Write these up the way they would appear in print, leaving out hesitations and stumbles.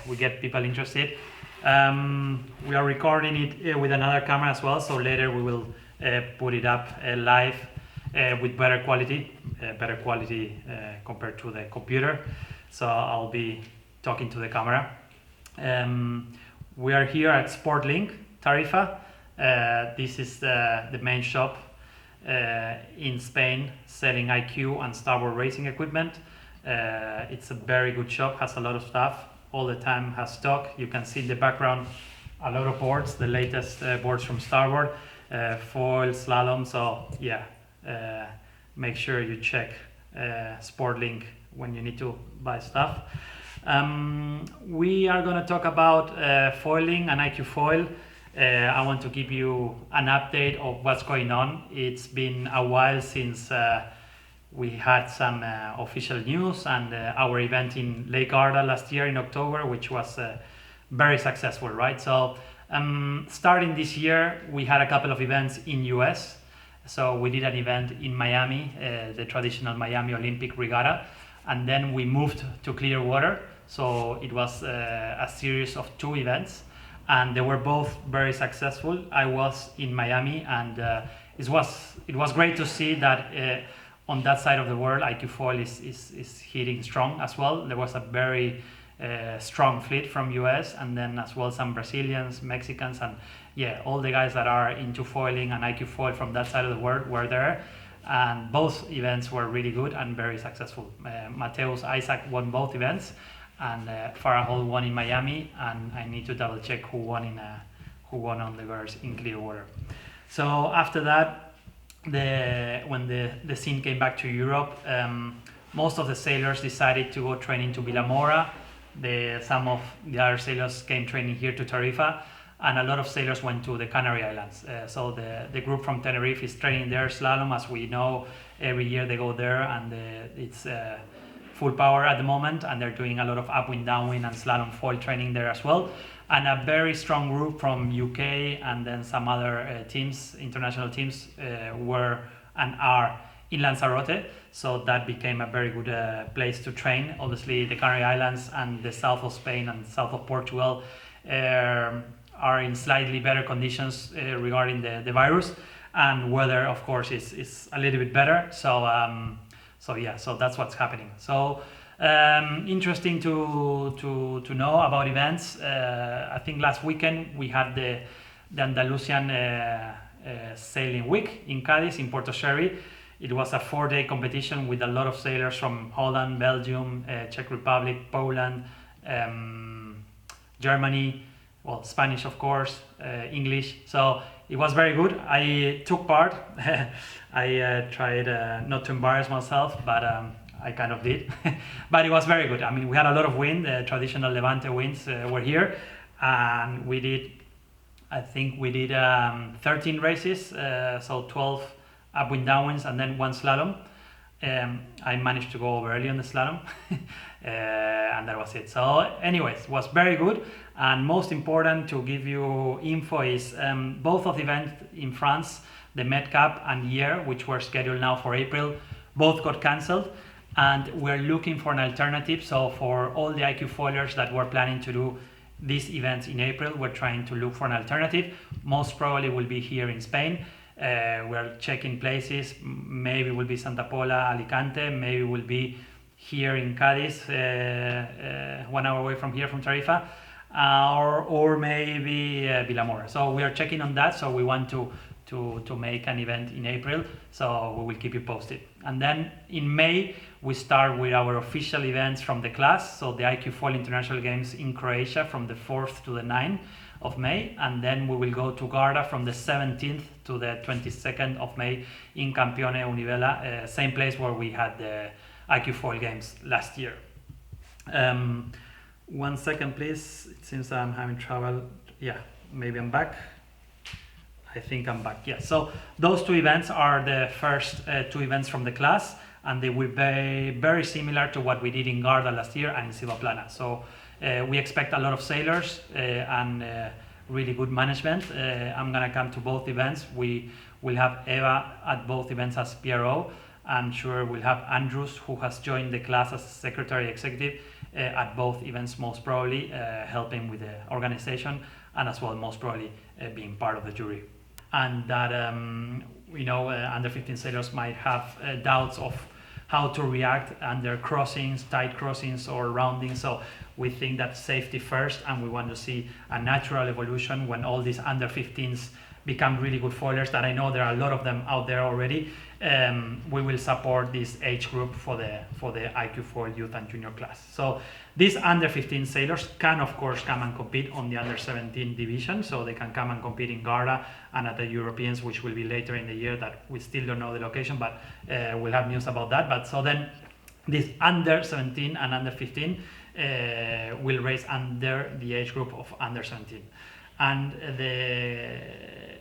we get people interested. We are recording it with another camera as well, so later we will put it up live with better quality compared to the computer. So I'll be talking to the camera. We are here at Sportlink Tarifa. This is the main shop in Spain selling IQ and starboard racing equipment. It's a very good shop, has a lot of stuff, all the time has stock. You can see in the background a lot of boards, the latest boards from starboard, foil, slalom. So yeah, make sure you check Sportlink when you need to buy stuff. We are going to talk about foiling and iQFOiL. I want to give you an update of what's going on. It's been a while since we had some official news, and our event in Lake Garda last year in October, which was very successful, right? So starting this year, we had a couple of events in US. So we did an event in Miami, the traditional Miami Olympic Regatta, and then we moved to Clearwater. So it was a series of 2 events, and they were both very successful. I was in Miami, and it was great to see that on that side of the world, iQFOiL is hitting strong as well. There was a very strong fleet from US, and then as well some Brazilians, Mexicans, and yeah, all the guys that are into foiling and iQFOiL from that side of the world were there. And both events were really good and very successful. Mateus Isaac won both events, and Farah Hall won in Miami, and I need to double check who won on the girls in Clearwater. So after that, when the scene came back to Europe, most of the sailors decided to go training to Vilamora. Some of the other sailors came training here to Tarifa, and a lot of sailors went to the Canary Islands. So the group from Tenerife is training there slalom, as we know. Every year they go there, and it's full power at the moment, and they're doing a lot of upwind, downwind, and slalom foil training there as well. And a very strong group from UK, and then some other teams, international teams, were and are in Lanzarote. So that became a very good place to train. Obviously, the Canary Islands and the south of Spain and south of Portugal are in slightly better conditions regarding the virus, and weather, of course, is a little bit better. So so that's what's happening. So interesting to know about events. I think last weekend we had the Andalusian Sailing Week in Cadiz, in Puerto Sherry. It was a 4-day competition with a lot of sailors from Holland, Belgium, Czech Republic, Poland, Germany, well, Spanish, of course, English. So it was very good. I took part. I tried not to embarrass myself, but I kind of did. But it was very good. I mean, we had a lot of wind. Traditional Levante winds were here, and I think we did 13 races, so 12 upwind, downwinds, and then 1 slalom. I managed to go over early on the slalom, and that was it. So anyways, it was very good. And most important to give you info is both of the events in France, the Med Cup and Year, which were scheduled now for April, both got cancelled, and we're looking for an alternative. So for all the iQFOilers that were planning to do these events in April, we're trying to look for an alternative. Most probably will be here in Spain. We're checking places. Maybe will be Santa Pola, Alicante. Maybe will be here in Cadiz, 1 hour away from here, from Tarifa, or maybe Vilamora. So we are checking on that. So we want to make an event in April. So we will keep you posted. And then in May we start with our official events from the class. So the iQFOiL International Games in Croatia from the 4th to the 9th of May, and then we will go to Garda from the 17th to the 22nd of May in Campione Univella, same place where we had the iQFOiL Games last year. 1 second, please. It seems I'm having trouble. Yeah, maybe I'm back. I think I'm back. Yeah. So those 2 events are the first 2 events from the class, and they will be very similar to what we did in Garda last year and in Silvaplana. So we expect a lot of sailors and really good management. I'm gonna come to both events. We will have Eva at both events as PRO. I'm sure we'll have Andrews, who has joined the class as secretary executive, at both events, most probably helping with the organization, and as well most probably being part of the jury. And that under 15 sailors might have doubts of how to react under crossings, tight crossings or rounding. So we think that safety first, and we want to see a natural evolution when all these under 15s become really good foilers, that I know there are a lot of them out there already. We will support this age group for the iQFOiL Youth and Junior Class. So these under 15 sailors can of course come and compete on the under 17 division, so they can come and compete in Garda and at the Europeans, which will be later in the year, that we still don't know the location, but we'll have news about that. But so then this under 17 and under 15 will race under the age group of under 17. And the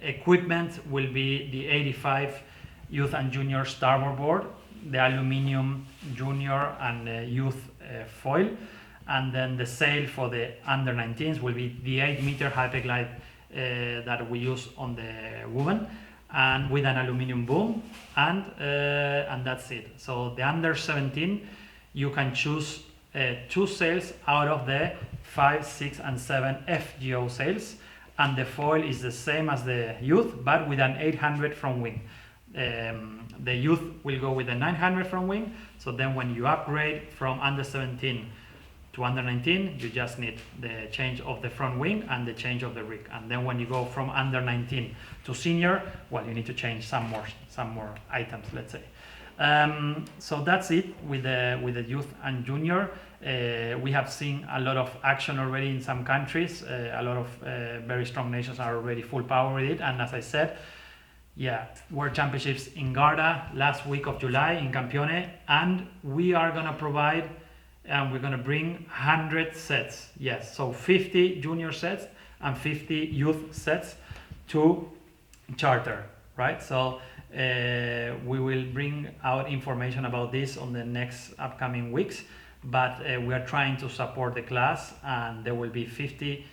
equipment will be the 85 Youth and Junior starboard board, the aluminium junior and youth foil, and then the sail for the under 19s will be the 8-meter hyperglide that we use on the woman, and with an aluminium boom, and that's it. So the under 17, you can choose 2 sails out of the 5, 6, and 7 FGO sails, and the foil is the same as the youth, but with an 800 front wing. The youth will go with a 900 front wing, so then when you upgrade from under 17 to under 19, you just need the change of the front wing and the change of the rig. And then when you go from under 19 to senior, well, you need to change some more items, let's say. So that's it with the youth and junior. We have seen a lot of action already in some countries. A lot of very strong nations are already full power with it. And as I said, World Championships in Garda last week of July in Campione, and we are gonna provide, and we're gonna bring 100 sets. Yes, so 50 junior sets and 50 youth sets to charter, right? So we will bring out information about this on the next upcoming weeks, but we are trying to support the class, and there will be 50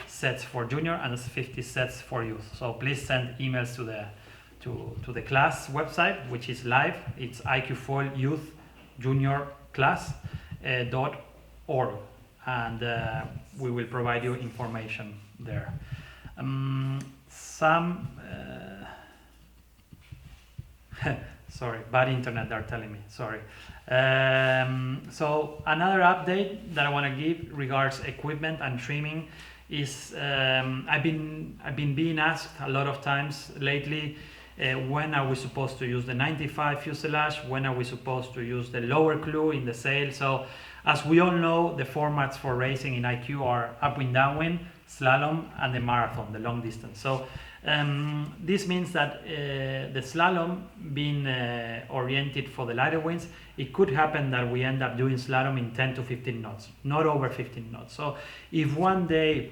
sets for junior and 50 sets for youth. So please send emails to the class website, which is live. It's iQFOiL Youth Junior Class .org, and we will provide you information there. Sorry, bad internet, they're telling me, sorry. So another update that I want to give regards equipment and trimming is I've been being asked a lot of times lately, when are we supposed to use the 95 fuselage, when are we supposed to use the lower clew in the sail. So as we all know, the formats for racing in IQ are upwind, downwind, slalom, and the marathon, the long distance. So this means that the slalom being oriented for the lighter winds, it could happen that we end up doing slalom in 10 to 15 knots, not over 15 knots. So if one day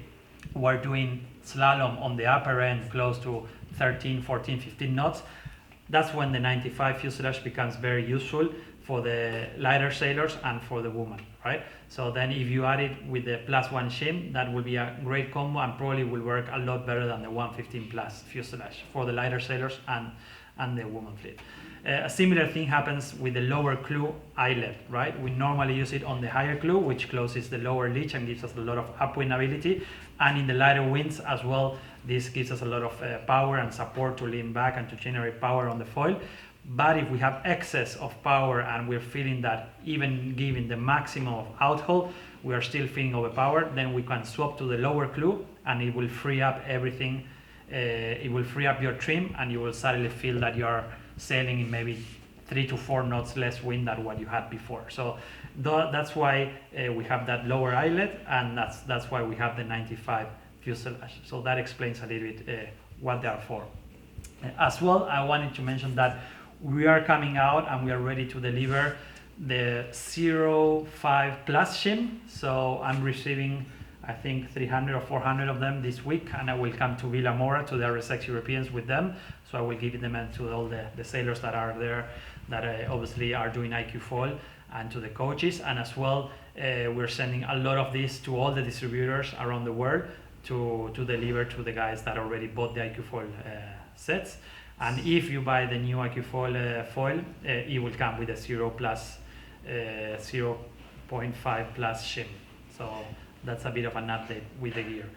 we're doing slalom on the upper end close to 13, 14, 15 knots, that's when the 95 fuselage becomes very useful for the lighter sailors and for the woman, right? So then if you add it with the +1 shim, that will be a great combo and probably will work a lot better than the 115 plus fuselage for the lighter sailors and the woman fleet. A similar thing happens with the lower clew eyelet, right? We normally use it on the higher clew, which closes the lower leech and gives us a lot of upwind ability. And in the lighter winds as well, this gives us a lot of power and support to lean back and to generate power on the foil. But if we have excess of power and we're feeling that even giving the maximum of outhaul, we are still feeling overpowered, then we can swap to the lower clew and it will free up everything. It will free up your trim and you will suddenly feel that you are sailing in maybe 3 to 4 knots less wind than what you had before. So that's why we have that lower eyelet, and that's why we have the 95 fuselage. So that explains a little bit what they are for. As well, I wanted to mention that we are coming out and we are ready to deliver the 05 plus shim. So I'm receiving, I think 300 or 400 of them this week, and I will come to Vilamora to the RSX Europeans with them. So I will give them to all the sailors that are there, that obviously are doing iQFOiL, and to the coaches. And as well, we're sending a lot of these to all the distributors around the world to deliver to the guys that already bought the iQFOiL sets. And if you buy the new iQFOiL foil, it will come with a 0 0.5 plus shim. So that's a bit of an update with the gear.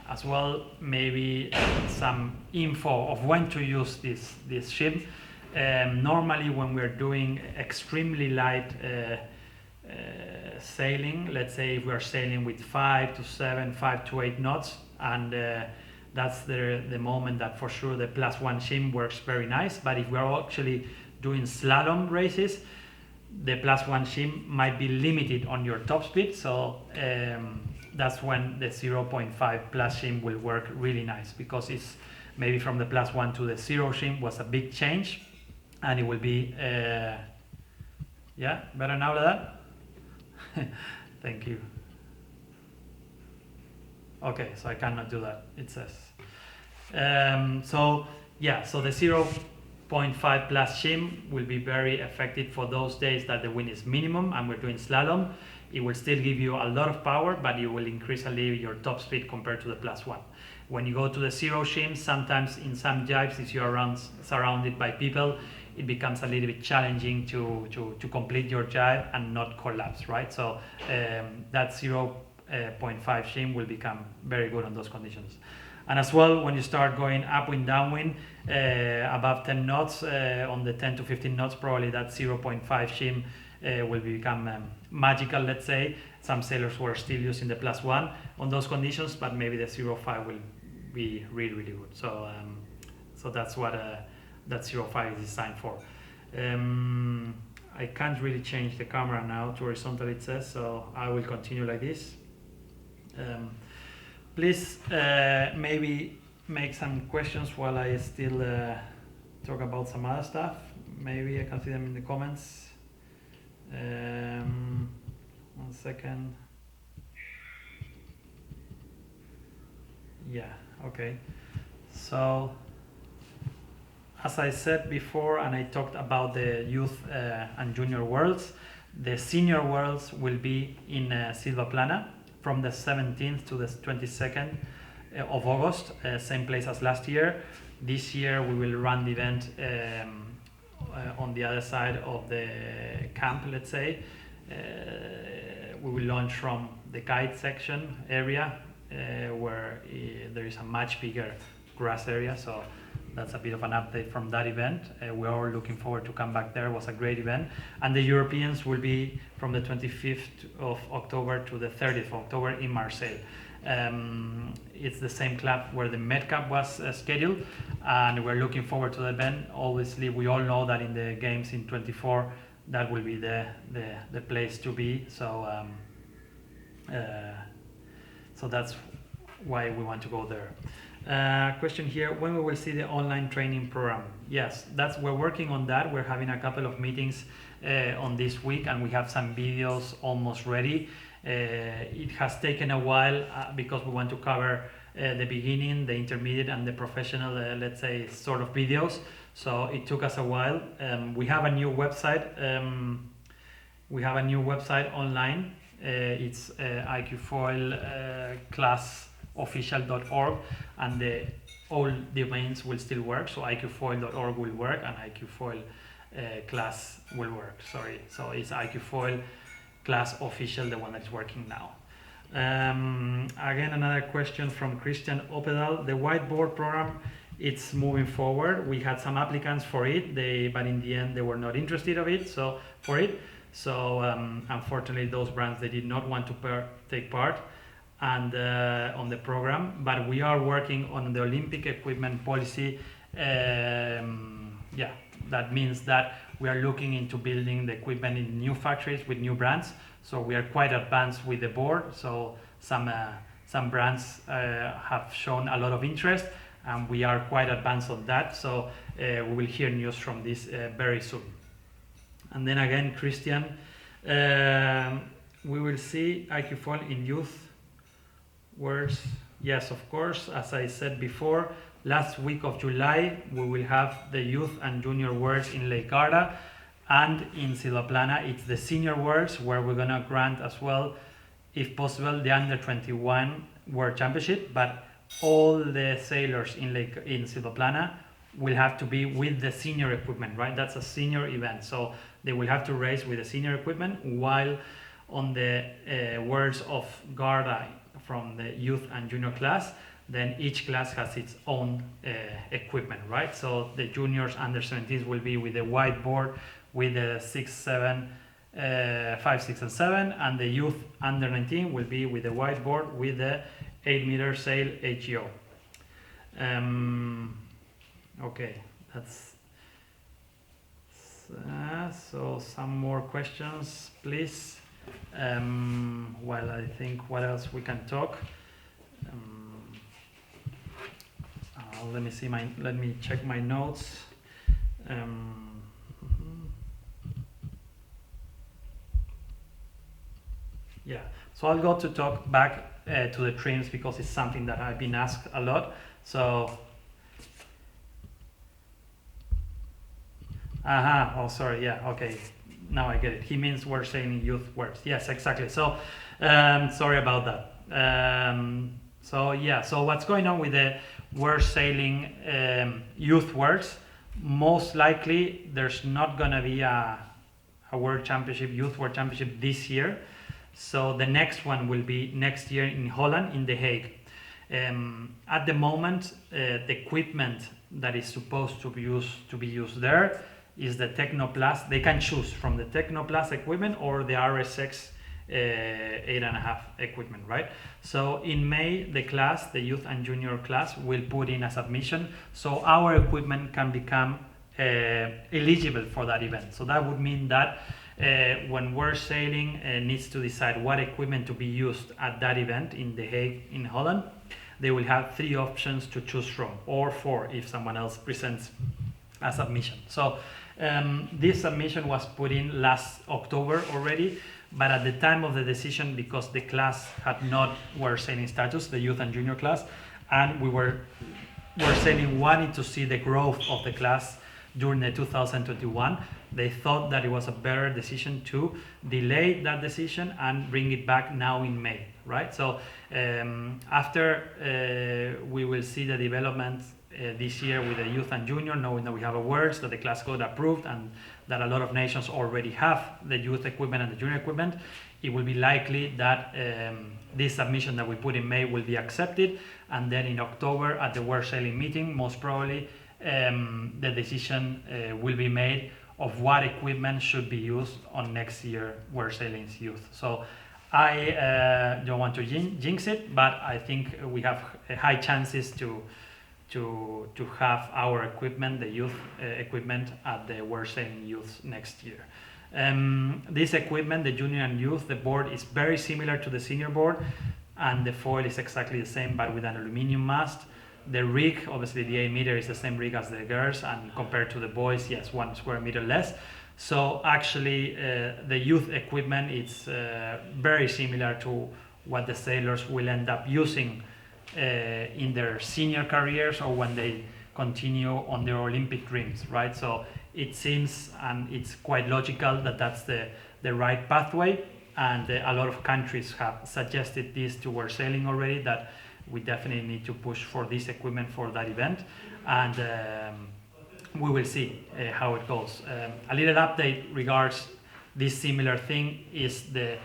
As well, maybe some info of when to use this shim. Normally when we're doing extremely light sailing, let's say if we're sailing with 5 to 7, 5 to 8 knots, and that's the moment that for sure the +1 shim works very nice. But if we're actually doing slalom races, the +1 shim might be limited on your top speed, so that's when the 0.5 plus shim will work really nice, because it's maybe from the +1 to the 0 shim was a big change, and it will be yeah, better now than that. Thank you. Okay, so I cannot do that, it says. So yeah, so the 0.5 plus shim will be very effective for those days that the wind is minimum and we're doing slalom. It will still give you a lot of power, but you will increase a little your top speed compared to the +1. When you go to the 0 shim, sometimes in some jibes, if you're surrounded by people, it becomes a little bit challenging to complete your jibe and not collapse, right? So that 0.5 shim will become very good on those conditions. And as well, when you start going upwind, downwind, above 10 knots, on the 10 to 15 knots, probably that 0.5 shim will become magical, let's say. Some sailors were still using the +1 on those conditions, but maybe the 0.5 will be really, really good. So, so that's what that 0.5 is designed for. I can't really change the camera now to horizontal, it says, so I will continue like this. Please maybe make some questions while I still talk about some other stuff. Maybe I can see them in the comments. 1 second. Yeah, okay. So as I said before, and I talked about the youth and junior worlds, the senior worlds will be in Silvaplana from the 17th to the 22nd of August, same place as last year. This year we will run the event on the other side of the camp, let's say. We will launch from the kite section area where there is a much bigger grass area, so that's a bit of an update from that event. We're all looking forward to come back there. It was a great event. And the Europeans will be from the 25th of October to the 30th of October in Marseille. It's the same club where the Med Cup was scheduled, and we're looking forward to the event. Obviously, we all know that in the games in 24, that will be the place to be. So, so that's why we want to go there. Question here, when we will see the online training program? Yes, we're working on that. We're having a couple of meetings on this week, and we have some videos almost ready. It has taken a while because we want to cover the beginning, the intermediate, and the professional, let's say, sort of videos. So it took us a while. We have a new website. We have a new website online. It's iQFOiL classofficial.org, and all domains will still work. So iqfoil.org will work, and iQFOiL class will work. Sorry. So it's iQFOiL class official, the one that's working now. Again, another question from Christian Opedal. The whiteboard program, it's moving forward. We had some applicants for it, but in the end they were not interested of it. So unfortunately, those brands, they did not want to take part and on the program. But we are working on the Olympic equipment policy. Yeah, that means that we are looking into building the equipment in new factories with new brands. So we are quite advanced with the board. So some brands have shown a lot of interest, and we are quite advanced on that. So we will hear news from this very soon. And then again, Christian, we will see iQFOiL in youth words. Yes, of course. As I said before, last week of July, we will have the youth and junior worlds in Lake Garda, and in Silvaplana, it's the senior worlds, where we're gonna grant as well, if possible, the under 21 World Championship. But all the sailors in Silvaplana will have to be with the senior equipment, right? That's a senior event, so they will have to race with the senior equipment, while on the words of Garda from the youth and junior class, then each class has its own equipment, right? So the juniors under 17s will be with the whiteboard with the 6, 7, 5, 6, and 7, and the youth under 19 will be with the whiteboard with the 8-meter sail HEO. Okay, that's so some more questions, please. Well, I think what else we can talk. Let me check my notes. Yeah, so I'll go to talk back to the trims because it's something that I've been asked a lot. So, oh, sorry, yeah, okay, now I get it. He means we're saying youth words. Yes, exactly. So, sorry about that. So yeah, so what's going on with the word sailing youth words? Most likely, there's not gonna be a world championship, youth world championship this year. So the next one will be next year in Holland, in The Hague. At the moment, the equipment that is supposed to be used there is the Techno Plus. They can choose from the Techno Plus equipment or the RSX 8.5 equipment, right? So in May, the class, the youth and junior class, will put in a submission, so our equipment can become eligible for that event. So that would mean that when we're sailing needs to decide what equipment to be used at that event in The Hague in Holland, they will have 3 options to choose from, or 4 if someone else presents a submission. So this submission was put in last October already, but at the time of the decision, because the class had not were sailing status, the youth and junior class, and we were sailing wanting to see the growth of the class during the 2021, they thought that it was a better decision to delay that decision and bring it back now in May, right? So after we will see the development this year with the youth and junior, knowing that we have awards, that the class code approved, and that a lot of nations already have the youth equipment and the junior equipment, it will be likely that this submission that we put in May will be accepted, and then in October at the World Sailing meeting, most probably the decision will be made of what equipment should be used on next year World Sailing's youth. So I don't want to jinx it, but I think we have high chances to have our equipment, the youth equipment, at the World Sailing Youth next year. This equipment, the junior and youth, the board is very similar to the senior board, and the foil is exactly the same, but with an aluminium mast. The rig, obviously the 8-meter is the same rig as the girls, and compared to the boys, yes, 1 square meter less. So actually the youth equipment is very similar to what the sailors will end up using in their senior careers or when they continue on their Olympic dreams, right? So it seems, and it's quite logical, that that's the right pathway, and a lot of countries have suggested this to World Sailing already, that we definitely need to push for this equipment for that event, and we will see how it goes. A little update regards this similar thing is the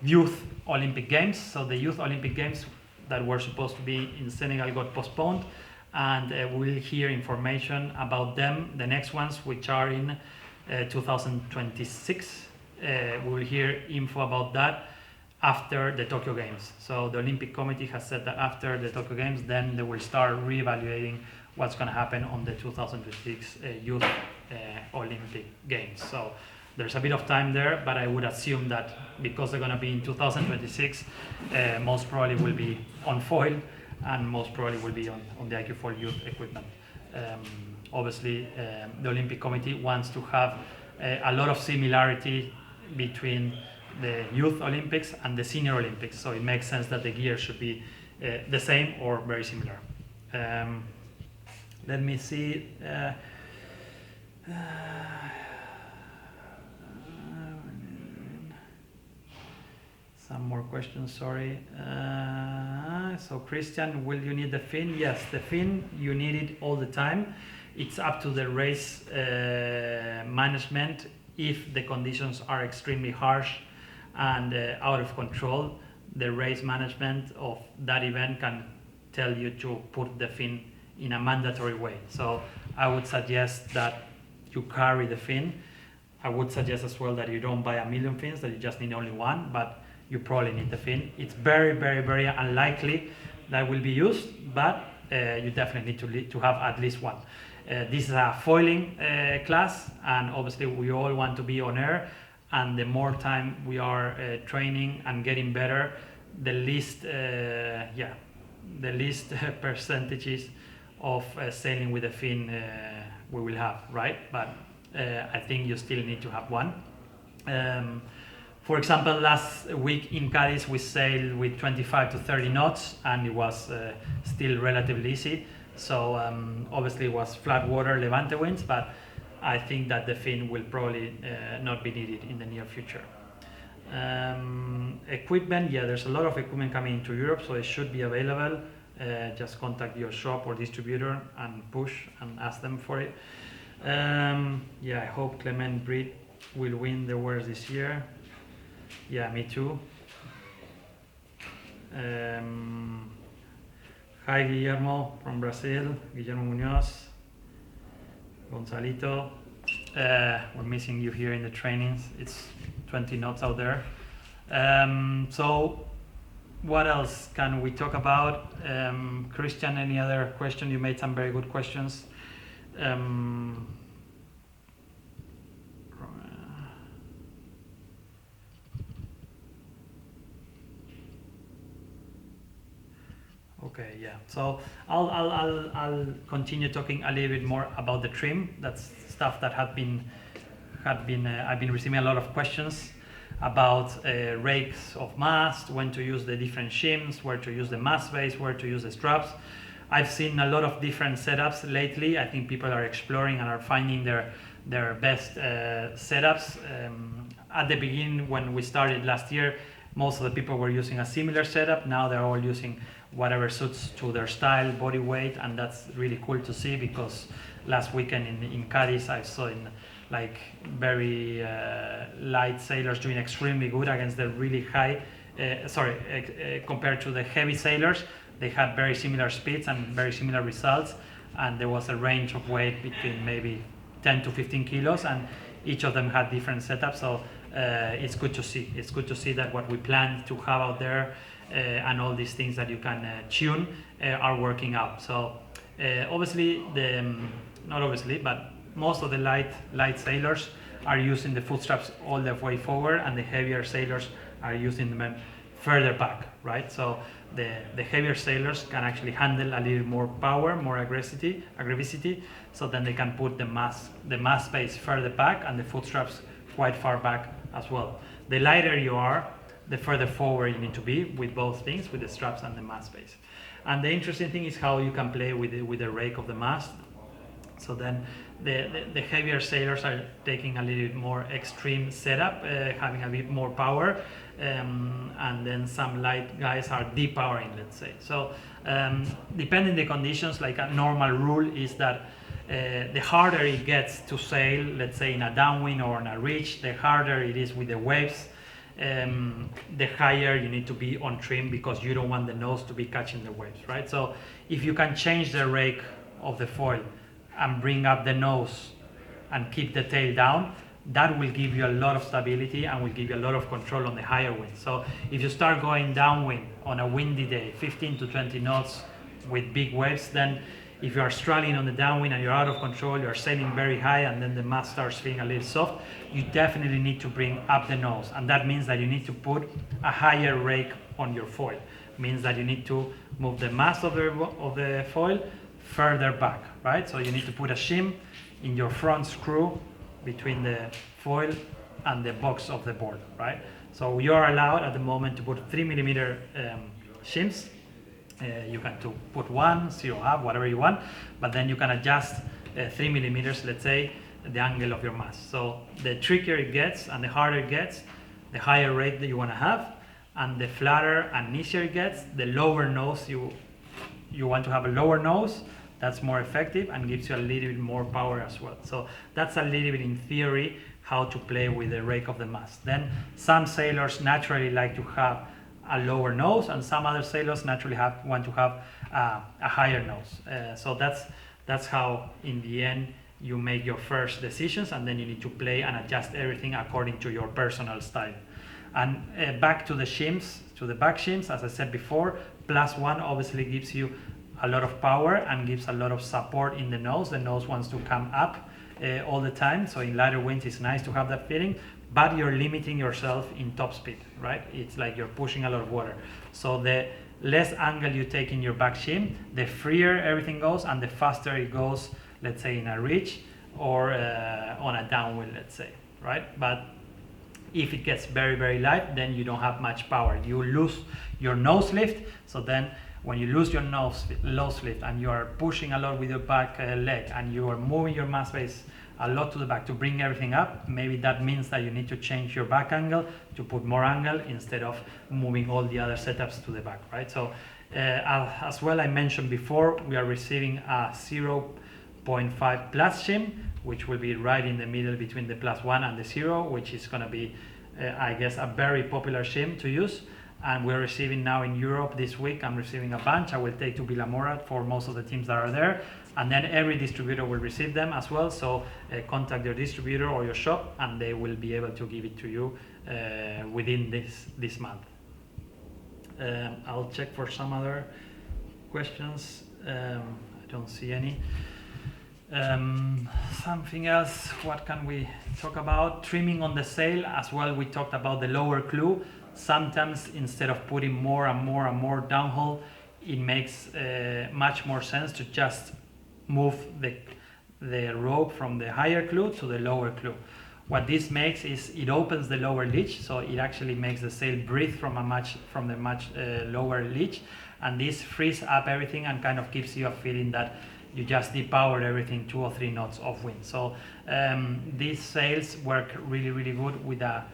Youth Olympic Games. So the Youth Olympic Games that were supposed to be in Senegal got postponed, and we'll hear information about them, the next ones, which are in 2026. We will hear info about that after the Tokyo Games. So the Olympic Committee has said that after the Tokyo Games, then they will start reevaluating what's going to happen on the 2026 Youth Olympic Games. So there's a bit of time there, but I would assume that because they're going to be in 2026, most probably will be on foil, and most probably will be on the iQFOiL youth equipment. Obviously, the Olympic Committee wants to have a lot of similarity between the Youth Olympics and the Senior Olympics, so it makes sense that the gear should be the same or very similar. Let me see. Some more questions, sorry. So Christian, will you need the fin? Yes, the fin, you need it all the time. it's up to the race management. If the conditions are extremely harsh and out of control, the race management of that event can tell you to put the fin in a mandatory way. So I would suggest that you carry the fin. I would suggest as well that you don't buy a million fins, that you just need only one, but you probably need the fin. It's very, very, very unlikely that will be used, but you definitely need to have at least one. This is a foiling class, and obviously we all want to be on air, and the more time we are training and getting better, the least percentages of sailing with a fin we will have, right? But I think you still need to have one. For example, last week in Cadiz we sailed with 25 to 30 knots, and it was still relatively easy. So obviously it was flat water, Levante winds, but I think that the fin will probably not be needed in the near future. Equipment, yeah, there's a lot of equipment coming into Europe, so it should be available. Just contact your shop or distributor and push and ask them for it. Yeah, I hope Clement Breed will win the Worlds this year. Yeah, me too. Hi Guillermo from Brazil, Guillermo Munoz, Gonzalito. We're missing you here in the trainings. It's 20 knots out there. So what else can we talk about? Christian, any other question? You made some very good questions. Okay, yeah. So I'll continue talking a little bit more about the trim. That's stuff that I've been receiving a lot of questions about rakes of mast, when to use the different shims, where to use the mast base, where to use the straps. I've seen a lot of different setups lately. I think people are exploring and are finding their best setups. At the beginning, when we started last year, most of the people were using a similar setup. Now they're all using whatever suits to their style, body weight, and that's really cool to see, because last weekend in Cadiz I saw like very light sailors doing extremely good against the really high, compared to the heavy sailors. They had very similar speeds and very similar results, and there was a range of weight between maybe 10 to 15 kilos, and each of them had different setups. So it's good to see. It's good to see that what we planned to have out there and all these things that you can tune are working out. So obviously, not obviously, but most of the light sailors are using the foot straps all the way forward, and the heavier sailors are using them further back, right? So the heavier sailors can actually handle a little more power, more aggressivity, so then they can put the mast space further back and the foot straps quite far back as well. The lighter you are, the further forward you need to be with both things, with the straps and the mast space. And the interesting thing is how you can play with the rake of the mast. So then the heavier sailors are taking a little bit more extreme setup, having a bit more power, and then some light guys are depowering, let's say. So depending the conditions, like a normal rule is that the harder it gets to sail, let's say in a downwind or on a reach, the harder it is with the waves, the higher you need to be on trim, because you don't want the nose to be catching the waves, right? So if you can change the rake of the foil and bring up the nose and keep the tail down, that will give you a lot of stability and will give you a lot of control on the higher wind. So if you start going downwind on a windy day, 15 to 20 knots with big waves, then if you are struggling on the downwind and you're out of control, you're sailing very high, and then the mast starts feeling a little soft, you definitely need to bring up the nose. And that means that you need to put a higher rake on your foil. It means that you need to move the mast of the foil further back, right? So you need to put a shim in your front screw between the foil and the box of the board, right? So you're allowed at the moment to put 3mm shims. You can put 1, 0.5, whatever you want, but then you can adjust 3mm, let's say, the angle of your mast. So the trickier it gets and the harder it gets, the higher rake that you want to have, and the flatter and easier it gets, the lower nose you want to have a lower nose, That's more effective and gives you a little bit more power as well. So that's a little bit in theory how to play with the rake of the mast. Then some sailors naturally like to have a lower nose, and some other sailors naturally want to have a higher nose. So that's how in the end you make your first decisions, and then you need to play and adjust everything according to your personal style. And back to the shims, to the back shims, as I said before, +1 obviously gives you a lot of power and gives a lot of support in the nose. The nose wants to come up all the time, so in lighter winds it's nice to have that feeling, but you're limiting yourself in top speed, right? It's like you're pushing a lot of water. So the less angle you take in your back shim, the freer everything goes and the faster it goes, let's say in a reach or on a downwind, let's say, right? But if it gets very, very light, then you don't have much power. You lose your nose lift, so then when you lose your nose lift and you are pushing a lot with your back leg and you are moving your mast base a lot to the back to bring everything up, maybe that means that you need to change your back angle to put more angle instead of moving all the other setups to the back, right? So as well, I mentioned before, we are receiving a 0.5 plus shim, which will be right in the middle between the +1 and the 0, which is going to be, I guess, a very popular shim to use. And we're receiving now in Europe this week, I'm receiving a bunch. I will take to Vilamora for most of the teams that are there. And then every distributor will receive them as well. So contact your distributor or your shop and they will be able to give it to you within this month. I'll check for some other questions. I don't see any. Something else, what can we talk about? Trimming on the sail as well. We talked about the lower clue. Sometimes instead of putting more and more and more downhole, it makes much more sense to just move the rope from the higher clue to the lower clue. What this makes is it opens the lower leech, so it actually makes the sail breathe from the much lower leech, and this frees up everything and kind of gives you a feeling that you just depowered everything 2 or 3 knots of wind. So these sails work really, really good with a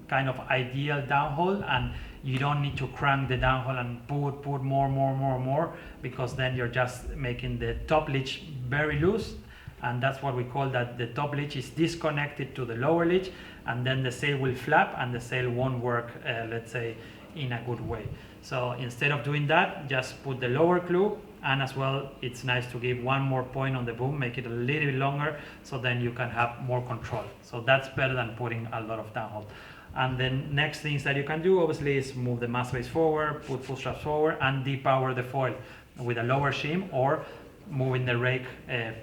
kind of ideal downhole, and you don't need to crank the downhole and put more, because then you're just making the top leech very loose, and that's what we call that the top leech is disconnected to the lower leech, and then the sail will flap and the sail won't work, let's say, in a good way. So instead of doing that, just put the lower clue, and as well it's nice to give one more point on the boom, make it a little bit longer, so then you can have more control. So that's better than putting a lot of downhole. And then next things that you can do obviously is move the mast base forward, put full straps forward, and depower the foil with a lower shim or moving the rake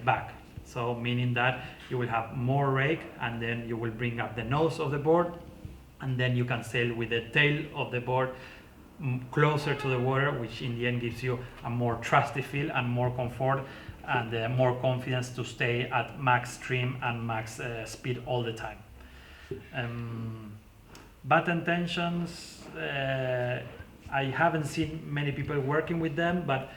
back. So meaning that you will have more rake, and then you will bring up the nose of the board, and then you can sail with the tail of the board closer to the water, which in the end gives you a more trusty feel and more comfort and more confidence to stay at max trim and max speed all the time. Button tensions, I haven't seen many people working with them, but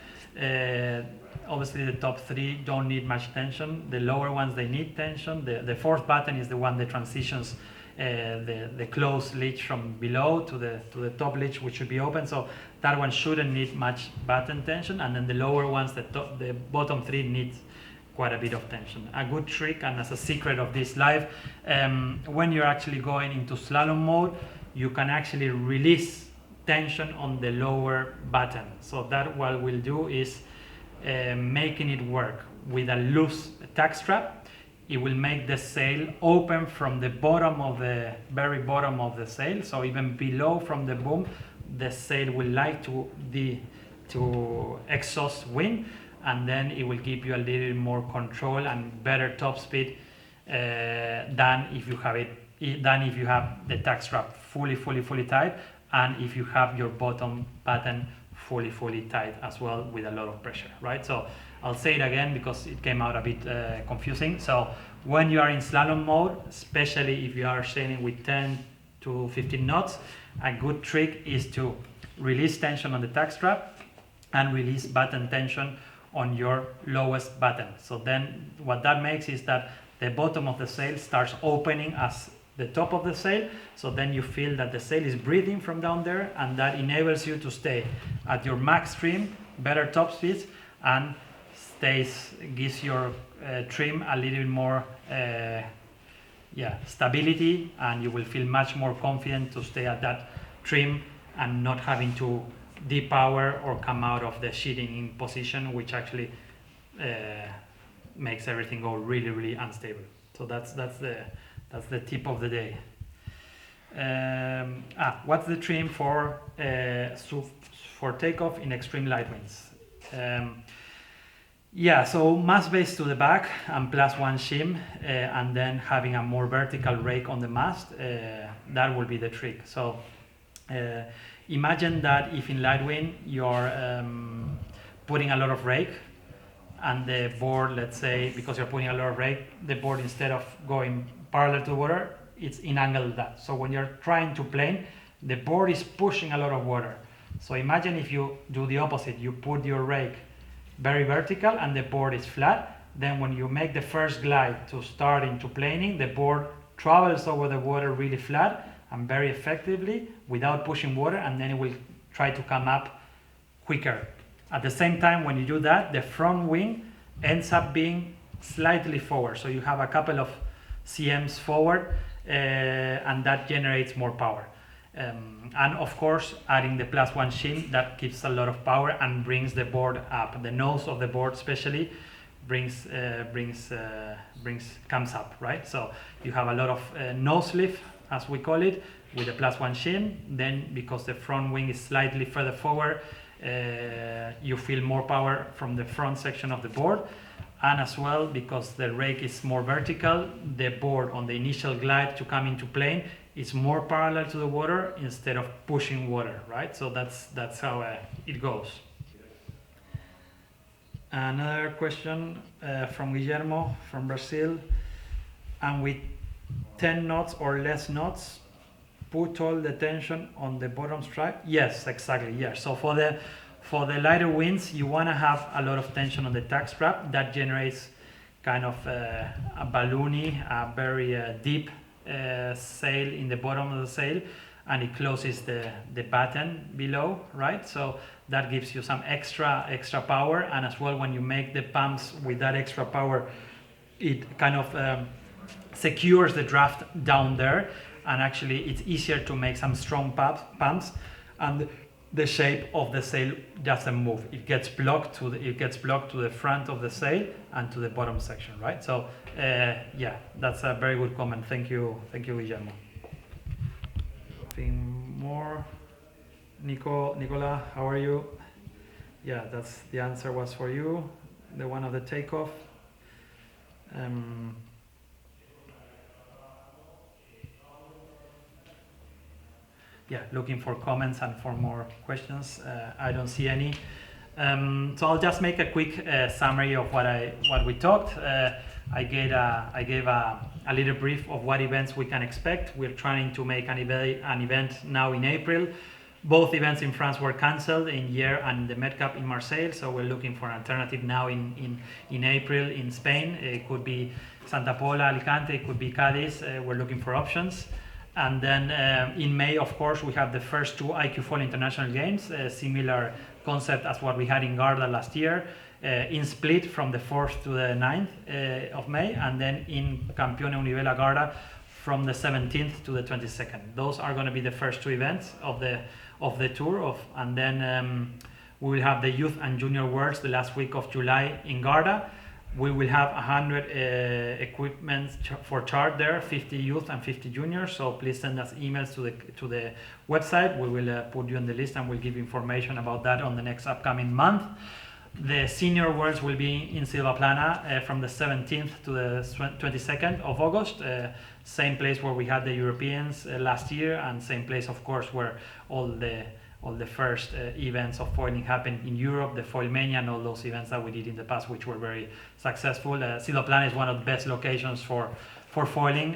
obviously the top 3 don't need much tension. The lower ones, they need tension. The 4th button is the one that transitions the closed leech from below to the top leech, which should be open. So that one shouldn't need much button tension, and then the lower ones, the bottom 3 needs quite a bit of tension. A good trick, and as a secret of this live, when you're actually going into slalom mode, you can actually release tension on the lower button. So that what we'll do is making it work with a loose tack strap. It will make the sail open from the bottom of the very bottom of the sail. So even below from the boom, the sail will like to exhaust wind, and then it will give you a little more control and better top speed than if you have the tack strap fully tight, and if you have your bottom button fully tight as well with a lot of pressure, right? So I'll say it again because it came out a bit confusing. So when you are in slalom mode, especially if you are sailing with 10 to 15 knots, a good trick is to release tension on the tack strap and release button tension on your lowest button. So then what that makes is that the bottom of the sail starts opening as the top of the sail, so then you feel that the sail is breathing from down there, and that enables you to stay at your max trim, better top speeds, and gives your trim a little bit more stability, and you will feel much more confident to stay at that trim and not having to depower or come out of the sheeting in position, which actually makes everything go really, really unstable. So that's the tip of the day. What's the trim for takeoff in extreme light winds? So mast base to the back and plus one shim, and then having a more vertical rake on the mast. That will be the trick. So imagine that if in light wind you're putting a lot of rake, and the board, let's say, because you're putting a lot of rake, the board, instead of going parallel to the water, it's in angle that. So when you're trying to plane, the board is pushing a lot of water. So imagine if you do the opposite, you put your rake very vertical and the board is flat, then when you make the first glide to start into planing, the board travels over the water really flat and very effectively without pushing water, and then it will try to come up quicker. At the same time, when you do that, the front wing ends up being slightly forward, so you have a couple of cms forward, and that generates more power. And of course, adding the plus one shim, that gives a lot of power and brings the board up. The nose of the board especially comes up, right? So you have a lot of nose lift, as we call it, with the plus one shim. Then because the front wing is slightly further forward, you feel more power from the front section of the board. And as well, because the rake is more vertical, the board on the initial glide to come into plane is more parallel to the water instead of pushing water, right? So that's how it goes. Another question from Guillermo from Brazil. And with 10 knots or less knots, put all the tension on the bottom strap? Yes, exactly. Yes. So for the lighter winds, you want to have a lot of tension on the tack strap. That generates kind of a balloony, a very deep sail in the bottom of the sail, and it closes the batten below, right? So that gives you some extra power, and as well when you make the pumps with that extra power, it kind of secures the draft down there, and actually it's easier to make some strong pumps, and the shape of the sail doesn't move. It gets blocked to the front of the sail and to the bottom section, right? So that's a very good comment. Thank you, Guillermo. Nothing more. Nicola, how are you? Yeah, that's the answer was for you, the one of the takeoff. Looking for comments and for more questions. I don't see any. So I'll just make a quick summary of what we talked. I gave a little brief of what events we can expect. We're trying to make an event now in April. Both events in France were cancelled in Year and the Med Cup in Marseille, so we're looking for an alternative now in April in Spain. It could be Santa Pola, Alicante, it could be Cadiz. We're looking for options. And then in May, of course, we have the first two iQFOiL International Games, a similar concept as what we had in Garda last year, in Split from the 4th to the 9th of May, and then in Campione Univella Garda from the 17th to the 22nd. Those are going to be the first two events of the tour, and then we will have the Youth and Junior Worlds the last week of July in Garda. We will have 100 equipment for chart there, 50 youth and 50 juniors. So please send us emails to the website. We will put you on the list and we'll give information about that on the next upcoming month. The senior worlds will be in Silvaplana from the 17th to the 22nd of August. Same place where we had the Europeans last year, and same place, of course, where all the first events of foiling happened in Europe, the Foilmania and all those events that we did in the past, which were very successful. Silvaplana is one of the best locations for foiling,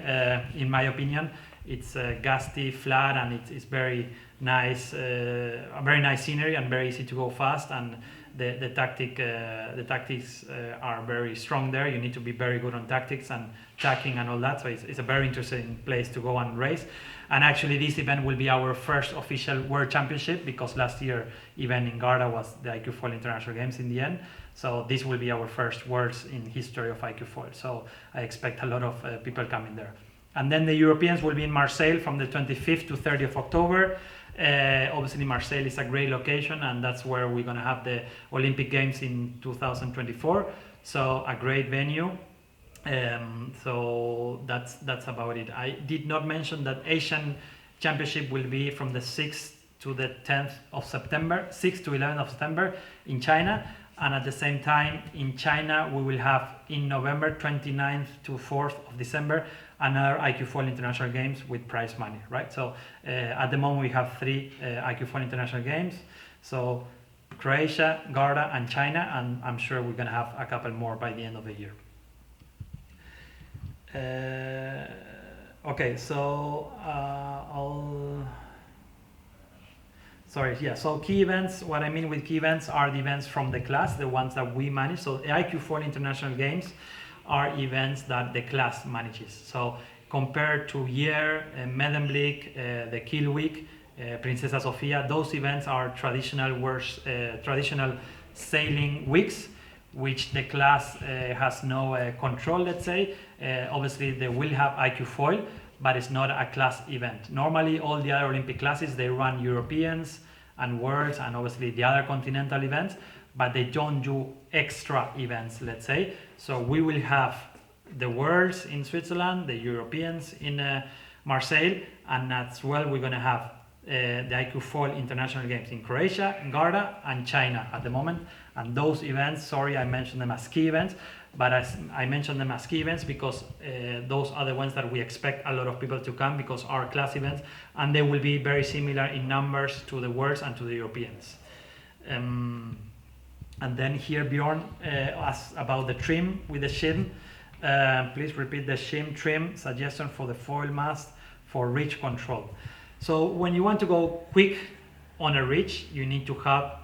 in my opinion. it's gusty, flat, and it's very nice, a very nice scenery and very easy to go fast. And the tactics are very strong there. You need to be very good on tactics and tacking and all that. So it's a very interesting place to go and race. And actually, this event will be our first official World Championship, because last year event in Garda was the iQFOiL International Games in the end. So this will be our first Worlds in history of iQFOiL. So I expect a lot of people coming there. And then the Europeans will be in Marseille from the 25th to 30th of October. Obviously, Marseille is a great location, and that's where we're going to have the Olympic Games in 2024. So a great venue. So that's about it. I did not mention that Asian Championship will be from the 6th to the 10th of September, 6th to 11th of September in China. And at the same time, in China, we will have in November 29th to 4th of December another iQFOiL International Games with prize money, right? So at the moment, we have 3 iQFOiL International Games. So Croatia, Garda, and China, and I'm sure we're going to have a couple more by the end of the year. Okay, so so key events, what I mean with key events are the events from the class, the ones that we manage. So the iQFOiL International Games are events that the class manages. So compared to Year, Medemblik, the Kiel Week, Princesa Sofia, those events are traditional sailing weeks, which the class has no control, let's say. Obviously, they will have iQFOiL, but it's not a class event. Normally, all the other Olympic classes, they run Europeans and Worlds and obviously the other continental events, but they don't do extra events, let's say. So we will have the Worlds in Switzerland, the Europeans in Marseille, and as well we're going to have the iQFOiL International Games in Croatia, Garda, and China at the moment. And those events, sorry, I mentioned them as key events, but I mentioned them as key events because those are the ones that we expect a lot of people to come, because are class events, and they will be very similar in numbers to the Worlds and to the Europeans. And then here Bjorn asked about the trim with the shim. Please repeat the shim trim suggestion for the foil mast for reach control. So when you want to go quick on a reach, you need to have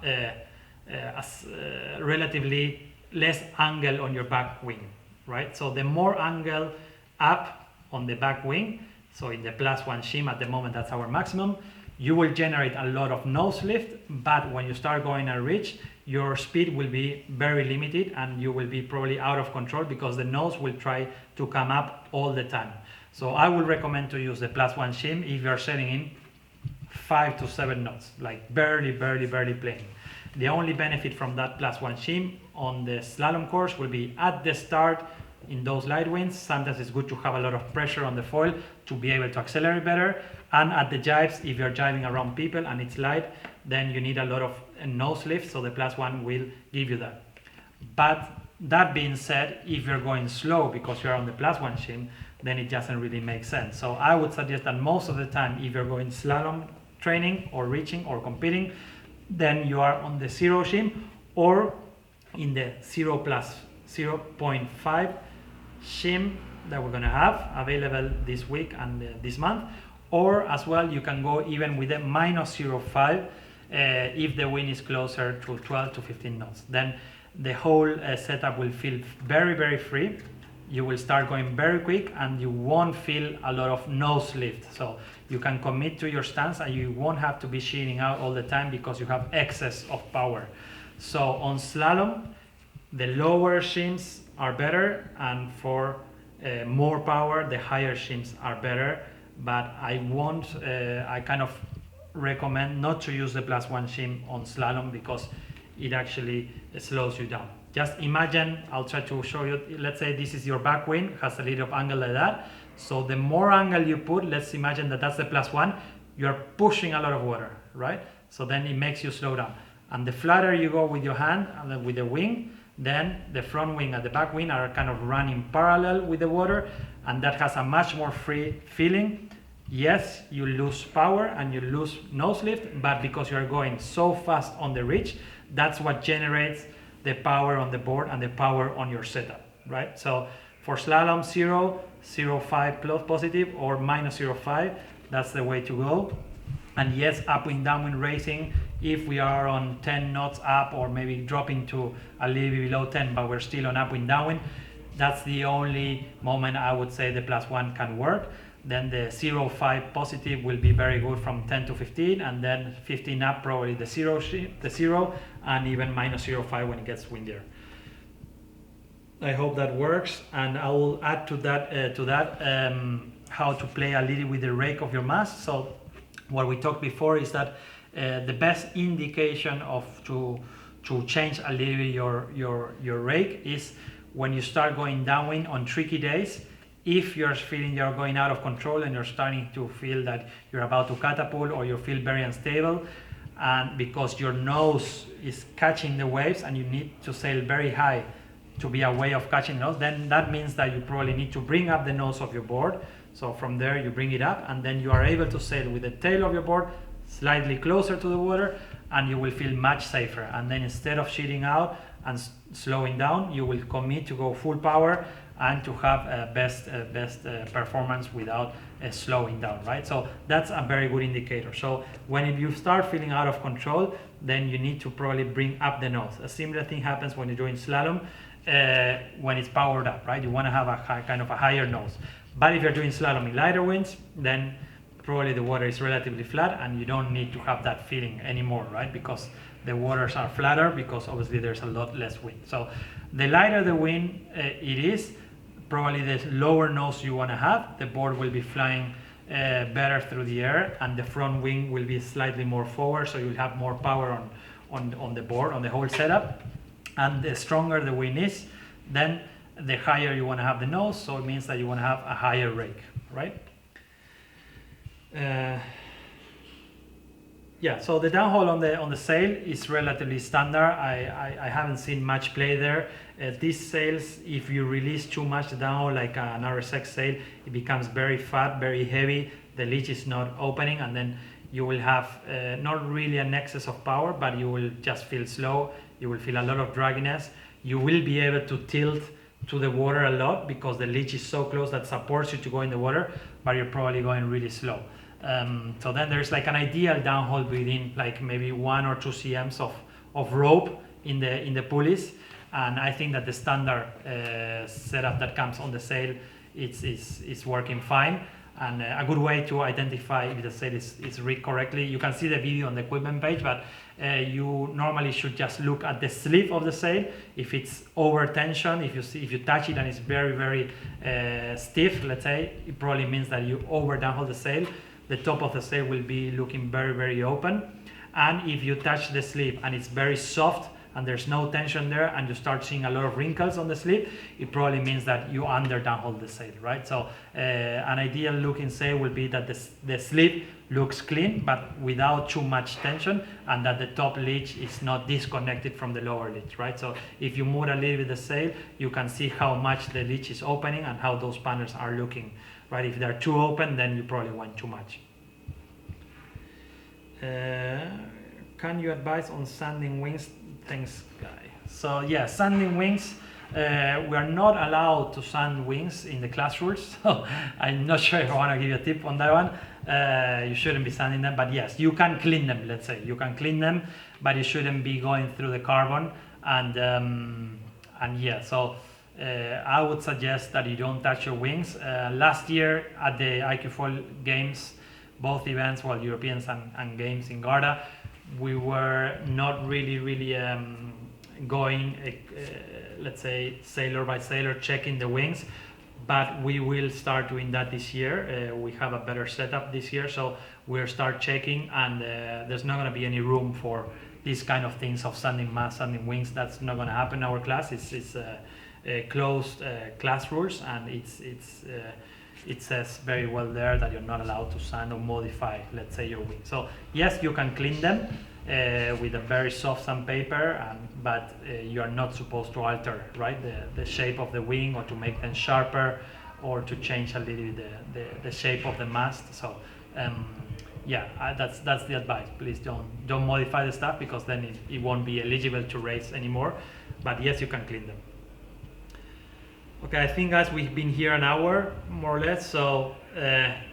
relatively less angle on your back wing, right? So the more angle up on the back wing, so in the +1 shim at the moment, that's our maximum, you will generate a lot of nose lift, but when you start going a reach, your speed will be very limited and you will be probably out of control because the nose will try to come up all the time. So I would recommend to use the +1 shim if you're setting in 5 to 7 knots, like barely playing. The only benefit from that +1 shim on the slalom course will be at the start in those light winds. Sometimes it's good to have a lot of pressure on the foil to be able to accelerate better. And at the jibes, if you're jibing around people and it's light, then you need a lot of nose lift, so the +1 will give you that. But that being said, if you're going slow because you're on the +1 shim, then it doesn't really make sense. So I would suggest that most of the time, if you're going slalom training or reaching or competing, then you are on the 0 shim or in the 0 plus 0.5 shim that we're going to have available this week and this month. Or as well, you can go even with a -0.5 if the wind is closer to 12 to 15 knots. Then the whole setup will feel very free. You will start going very quick and you won't feel a lot of nose lift. So you can commit to your stance and you won't have to be shearing out all the time because you have excess of power. So on slalom, the lower shims are better, and for more power, the higher shims are better. But I kind of recommend not to use the +1 shim on slalom because it actually slows you down. Just imagine, I'll try to show you, let's say this is your back wing, has a little of angle like that. So the more angle you put, let's imagine that that's the +1, you're pushing a lot of water, right? So then it makes you slow down. And the flatter you go with your hand and then with the wing, then the front wing and the back wing are kind of running parallel with the water, and that has a much more free feeling. Yes, you lose power and you lose nose lift, but because you're going so fast on the reach, that's what generates the power on the board and the power on your setup, right? So for slalom 0, 0.5 plus positive or minus 0.5. That's the way to go. And yes, upwind downwind racing, if we are on 10 knots up or maybe dropping to a little bit below 10 but we're still on upwind downwind, that's the only moment I would say the +1 can work. Then the 0.5 positive will be very good from 10 to 15, and then 15 up probably the zero, and even minus 0.5 when it gets windier. I hope that works, and I will add to that how to play a little with the rake of your mast. So what we talked before is that the best indication of to change a little bit your rake is when you start going downwind on tricky days. If you're feeling you're going out of control and you're starting to feel that you're about to catapult, or you feel very unstable, and because your nose is catching the waves and you need to sail very high to be a way of catching those, then that means that you probably need to bring up the nose of your board. So from there you bring it up, and then you are able to sail with the tail of your board slightly closer to the water, and you will feel much safer. And then instead of shitting out and slowing down, you will commit to go full power and to have best performance without slowing down, right? So that's a very good indicator. So when you start feeling out of control, then you need to probably bring up the nose. A similar thing happens when you're doing slalom, when it's powered up, right? You want to have a kind of a higher nose. But if you're doing slalom in lighter winds, then probably the water is relatively flat and you don't need to have that feeling anymore, right? Because the waters are flatter, because obviously there's a lot less wind. So the lighter the wind it is, probably the lower nose you want to have. The board will be flying better through the air, and the front wing will be slightly more forward, so you'll have more power on the board, on the whole setup. And the stronger the wind is, then the higher you want to have the nose, so it means that you want to have a higher rake, right? Yeah, so the downhole on the sail is relatively standard. I haven't seen much play there. These sails, if you release too much downhole, like an RSX sail, it becomes very fat, very heavy. The leech is not opening, and then you will have not really an excess of power, but you will just feel slow. You will feel a lot of dragginess. You will be able to tilt to the water a lot because the leech is so close that supports you to go in the water, but you're probably going really slow. So then there's like an ideal downhole within like maybe 1 or 2 cms of rope in the pulleys, and I think that the standard setup that comes on the sail is working fine. And a good way to identify if the sail is rigged correctly, you can see the video on the equipment page, but you normally should just look at the sleeve of the sail. If it's over tension, if you touch it and it's very, very stiff, let's say, it probably means that you over downhole the sail. The top of the sail will be looking very, very open. And if you touch the sleeve and it's very soft and there's no tension there, and you start seeing a lot of wrinkles on the sleeve, it probably means that you under downhole the sail, right? So an ideal looking sail will be that the sleeve looks clean but without too much tension, and that the top leech is not disconnected from the lower leech, right? So if you move a little bit the sail, you can see how much the leech is opening and how those panels are looking, right? If they're too open, then you probably want too much. Can you advise on sanding wings? Thanks, guy. So yeah, sanding wings. We are not allowed to sand wings in the class rules, so I'm not sure if I want to give you a tip on that one. You shouldn't be sanding them, but yes, you can clean them. Let's say you can clean them, but you shouldn't be going through the carbon. And yeah, so I would suggest that you don't touch your wings. Last year at the iQFOiL games, both events, well, Europeans and games in Garda, we were not really going, let's say, sailor by sailor, checking the wings, but we will start doing that this year. We have a better setup this year, so we'll start checking, and there's not going to be any room for these kind of things of sanding mast, sanding wings. That's not going to happen in our class. It's closed class rules, and it says very well there that you're not allowed to sand or modify, let's say, your wing. So yes, you can clean them with a very soft sandpaper, but you are not supposed to alter, right, the shape of the wing, or to make them sharper, or to change a little bit the shape of the mast. So yeah, that's the advice. Please don't modify the stuff, because then it won't be eligible to race anymore. But yes, you can clean them. Okay, I think guys we've been here an hour more or less, so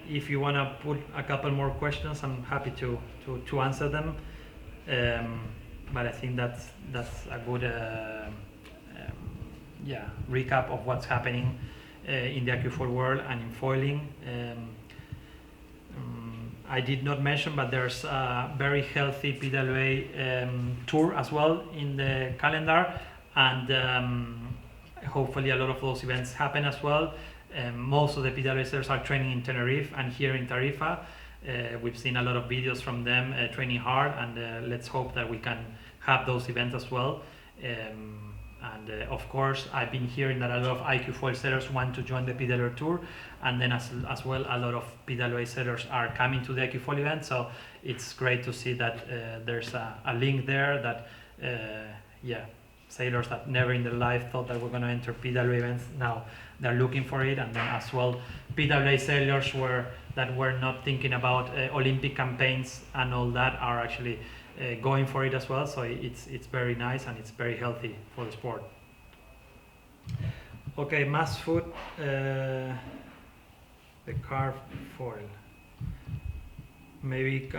if you want to put a couple more questions, I'm happy to answer them. But I think that's a good recap of what's happening in the iQFOiL world and in foiling. I did not mention, but there's a very healthy PWA tour as well in the calendar, and hopefully a lot of those events happen as well. Most of the PWA sellers are training in Tenerife and here in Tarifa. We've seen a lot of videos from them training hard, and let's hope that we can have those events as well. Of course, I've been hearing that a lot of iQFOiL sellers want to join the PWA tour, and then as well a lot of PWA sellers are coming to the iQFOiL event, so it's great to see that there's a link there that sailors that never in their life thought that we're going to enter PWA events, now they're looking for it. And then as well PWA sailors that were not thinking about Olympic campaigns and all that are actually going for it as well, so it's very nice and it's very healthy for the sport. Okay, mass foot, the carve foil. Maybe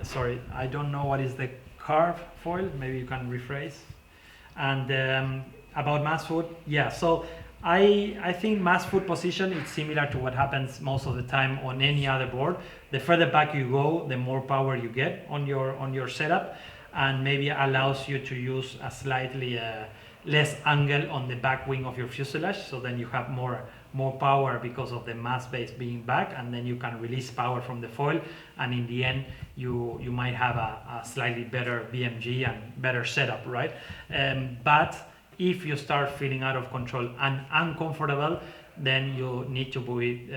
sorry, I don't know what is the carve foil, maybe you can rephrase. And about mass foot, yeah, so I think mass foot position is similar to what happens most of the time on any other board. The further back you go, the more power you get on your setup, and maybe allows you to use a slightly less angle on the back wing of your fuselage, so then you have more power because of the mass base being back, and then you can release power from the foil, and in the end you might have a slightly better BMG and better setup, right? But if you start feeling out of control and uncomfortable, then you need to buoy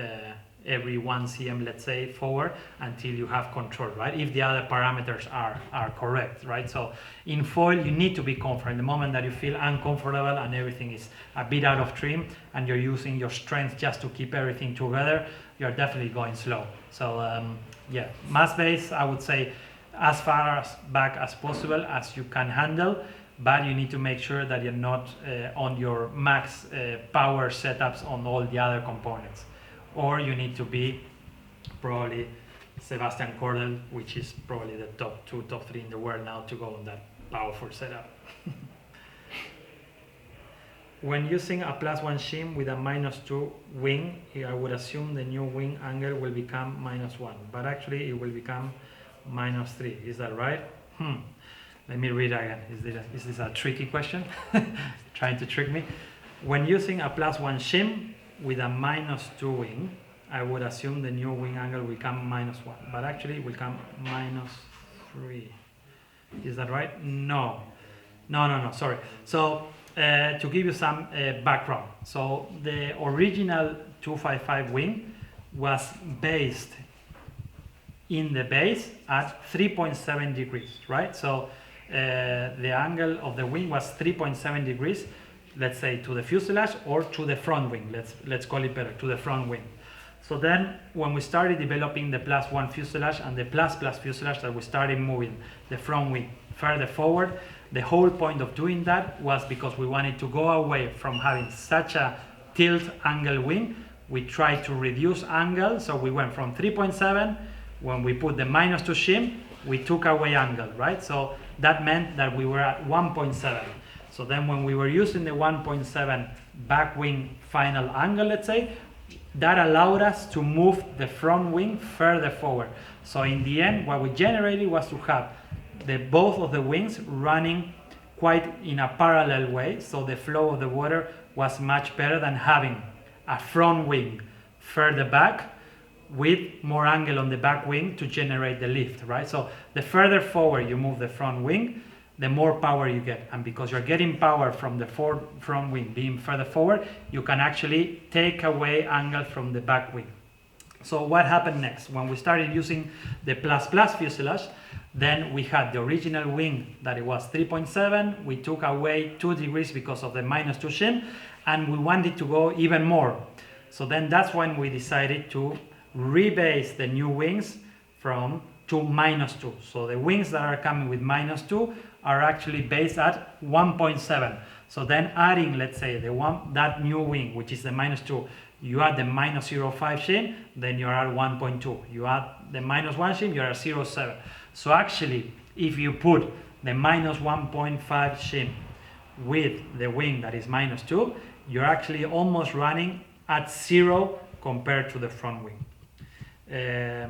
every 1 cm, let's say, forward until you have control, right? If the other parameters are correct, right? So in foil, you need to be comfortable. The moment that you feel uncomfortable and everything is a bit out of trim and you're using your strength just to keep everything together, you're definitely going slow. So yeah, mass base, I would say as far back as possible as you can handle, but you need to make sure that you're not on your max power setups on all the other components. Or you need to be probably Sebastian Cordel, which is probably the top 2, top 3 in the world now to go on that powerful setup. When using a +1 shim with a -2 wing, I would assume the new wing angle will become -1, but actually it will become -3. Is that right? Let me read again. Is this a tricky question? Trying to trick me. When using a +1 shim with a -2 wing, I would assume the new wing angle will come -1, but actually it will come -3. Is that right? No, sorry. So to give you some background, so the original 255 wing was based in the base at 3.7 degrees, right? So the angle of the wing was 3.7 degrees, let's say, to the fuselage or to the front wing. Let's call it better, to the front wing. So then when we started developing the +1 fuselage and the ++ fuselage, that we started moving the front wing further forward, the whole point of doing that was because we wanted to go away from having such a tilt angle wing. We tried to reduce angle, so we went from 3.7. When we put the -2 shim, we took away angle, right? So that meant that we were at 1.7. So then when we were using the 1.7 back wing final angle, let's say, that allowed us to move the front wing further forward. So in the end, what we generated was to have both of the wings running quite in a parallel way, so the flow of the water was much better than having a front wing further back with more angle on the back wing to generate the lift, right? So the further forward you move the front wing, the more power you get, and because you're getting power from the front wing being further forward, you can actually take away angle from the back wing. So what happened next? When we started using the ++ fuselage, then we had the original wing that it was 3.7, we took away 2 degrees because of the -2 shim, and we wanted to go even more. So then that's when we decided to rebase the new wings to -2. So the wings that are coming with -2 are actually based at 1.7. So then adding, let's say, that new wing, which is the -2, you add the -0.5 shim, then you're at 1.2. You add the -1 shim, you're at 0.7. So actually, if you put the -1.5 shim with the wing that is -2, you're actually almost running at 0 compared to the front wing. I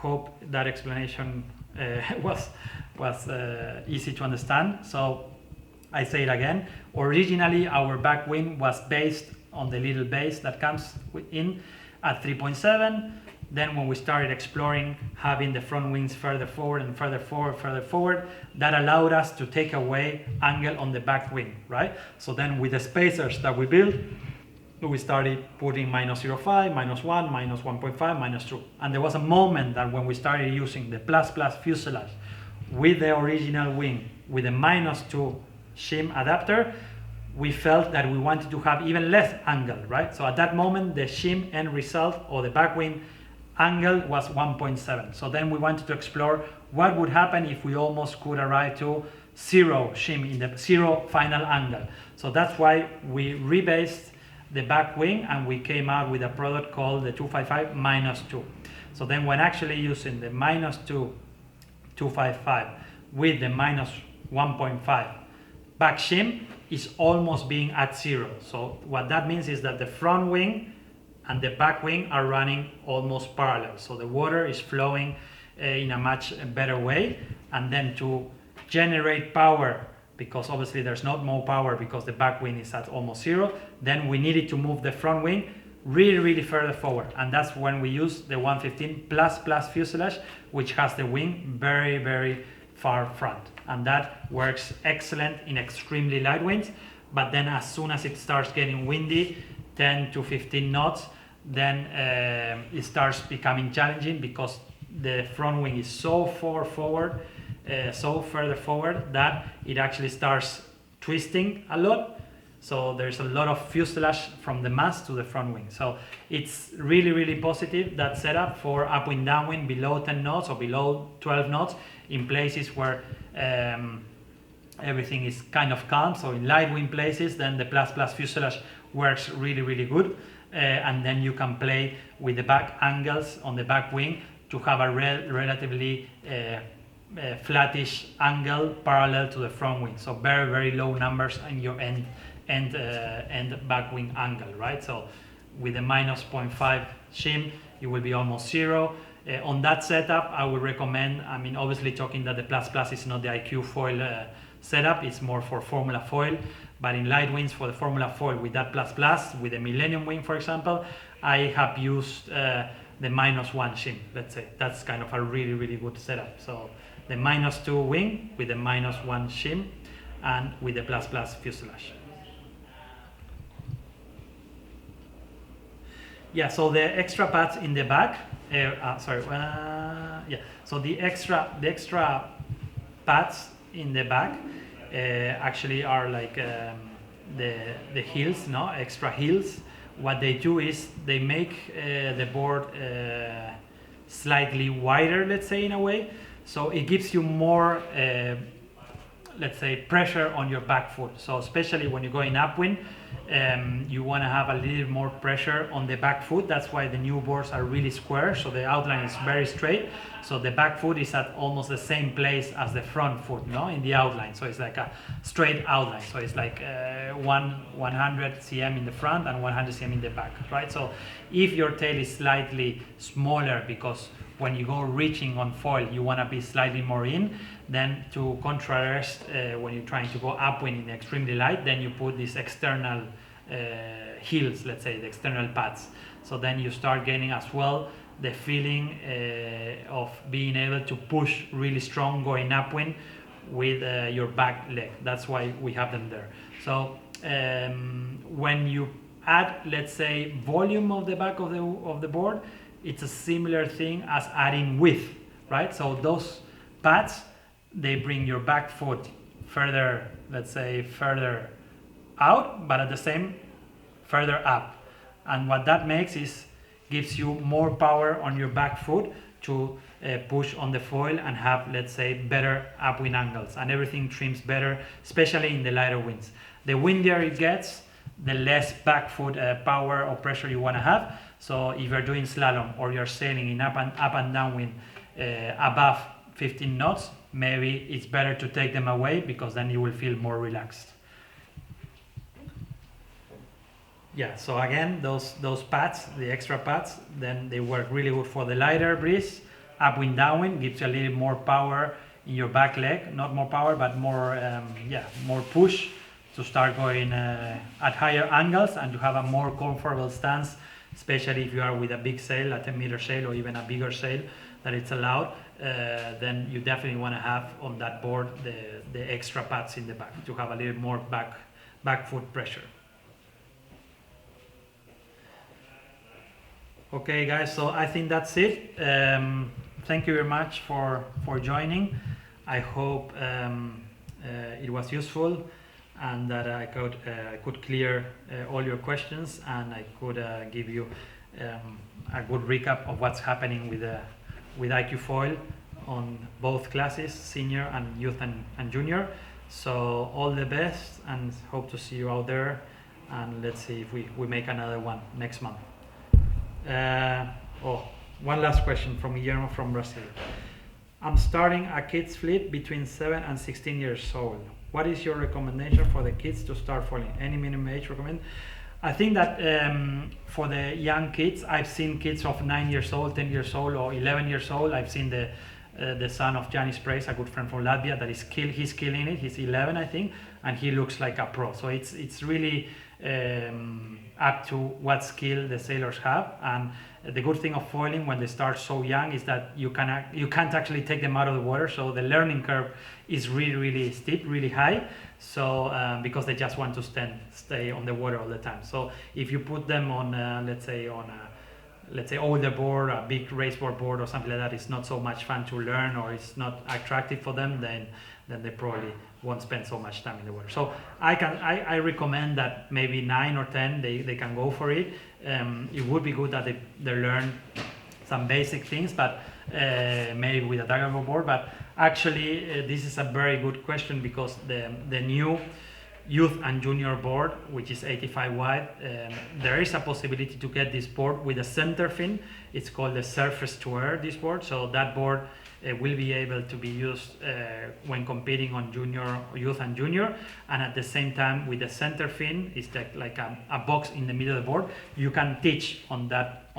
hope that explanation was easy to understand. So I say it again. Originally, our back wing was based on the little base that comes in at 3.7. Then when we started exploring having the front wings further forward and further forward, that allowed us to take away angle on the back wing, right? So then with the spacers that we built, we started putting -0.5, -1, -1.5, -2. And there was a moment that when we started using the ++ fuselage with the original wing, with the -2 shim adapter, we felt that we wanted to have even less angle, right? So at that moment, the shim end result, or the back wing angle, was 1.7. So then we wanted to explore what would happen if we almost could arrive to 0 shim, in the 0 final angle. So that's why we rebased the back wing, and we came out with a product called the 255 -2. So then when actually using the -2 255 with the -1.5 back shim, is almost being at 0. So what that means is that the front wing and the back wing are running almost parallel. So the water is flowing in a much better way. And then to generate power, because obviously there's not more power because the back wing is at almost 0, then we needed to move the front wing really further forward. And that's when we use the 115++ fuselage, which has the wing very far front. And that works excellent in extremely light winds. But then as soon as it starts getting windy, 10 to 15 knots, then it starts becoming challenging, because the front wing is so far forward, so further forward, that it actually starts twisting a lot. So there's a lot of fuselage from the mast to the front wing. So it's really positive, that setup, for upwind, downwind, below 10 knots or below 12 knots, in places where everything is kind of calm. So in light wind places, then the ++ fuselage works really good. And then you can play with the back angles on the back wing to have a relatively flattish angle parallel to the front wing. So very low numbers in your end back wing angle, right? So with the -0.5 shim, you will be almost 0. On that setup, I would recommend, I mean, obviously talking that the ++ is not the iQFOiL setup, it's more for Formula Foil. But in light winds, for the Formula Foil with that ++, with the Millennium wing, for example, I have used the -1 shim, let's say. That's kind of a really good setup. So the -2 wing with the -1 shim and with the ++ fuselage. Yeah, so the extra pads in the back, so the extra pads in the back actually are like the heels, no, extra heels. What they do is they make the board slightly wider, let's say, in a way. So it gives you more, let's say, pressure on your back foot. So especially when you're going upwind, you want to have a little more pressure on the back foot. That's why the new boards are really square, so the outline is very straight. So the back foot is at almost the same place as the front foot, no, in the outline. So it's like a straight outline. So it's like 100 cm in the front and 100 cm in the back, right? So if your tail is slightly smaller, because when you go reaching on foil, you want to be slightly more in, then to contrast when you're trying to go upwind in extremely light, then you put these external heels, let's say, the external pads. So then you start getting as well the feeling of being able to push really strong going upwind with your back leg. That's why we have them there. So when you add, let's say, volume of the back of the board, it's a similar thing as adding width, right? So those pads, they bring your back foot further, let's say, further out, but at the same further up. And what that makes is gives you more power on your back foot to push on the foil and have, let's say, better upwind angles, and everything trims better, especially in the lighter winds. The windier it gets, the less back foot power or pressure you want to have. So if you're doing slalom or you're sailing in up and down wind above 15 knots, maybe it's better to take them away, because then you will feel more relaxed. Yeah, so again, those pads, the extra pads, then they work really good for the lighter breeze. Upwind, downwind gives you a little more power in your back leg, not more power, but more, more push to start going at higher angles, and to have a more comfortable stance, especially if you are with a big sail, a 10-meter sail, or even a bigger sail that it's allowed. Then you definitely want to have on that board the extra pads in the back to have a little more back foot pressure. Okay, guys, so I think that's it. Thank you very much for joining. I hope it was useful, and that I could clear all your questions, and I could give you a good recap of what's happening with iQFOiL on both classes, senior and youth and junior. So all the best, and hope to see you out there, and let's see if we make another one next month. One last question from Guillermo from Brazil. I'm starting a kids fleet between 7 and 16 years old. What is your recommendation for the kids to start foiling? Any minimum age recommend? I think that for the young kids, I've seen kids of 9 years old, 10 years old, or 11 years old. I've seen the son of Janis Praise, a good friend from Latvia, that he's killing it. He's 11, I think, and he looks like a pro. So it's really up to what skill the sailors have. And the good thing of foiling when they start so young is that you can't actually take them out of the water. So the learning curve is really, really steep, really high. So because they just want to stay on the water all the time. So if you put them on, let's say older board, a big raceboard board or something like that, it's not so much fun to learn, or it's not attractive for them, then they probably won't spend so much time in the water. So I recommend that maybe 9 or 10 they can go for it. It would be good that they learn some basic things, but maybe with a draggle board. But actually this is a very good question, because the new youth and junior board, which is 85 wide, there is a possibility to get this board with a center fin. It's called the Surface to Air, this board. So that board will be able to be used when competing on youth and junior, and at the same time with the center fin, it's like a box in the middle of the board. You can teach on that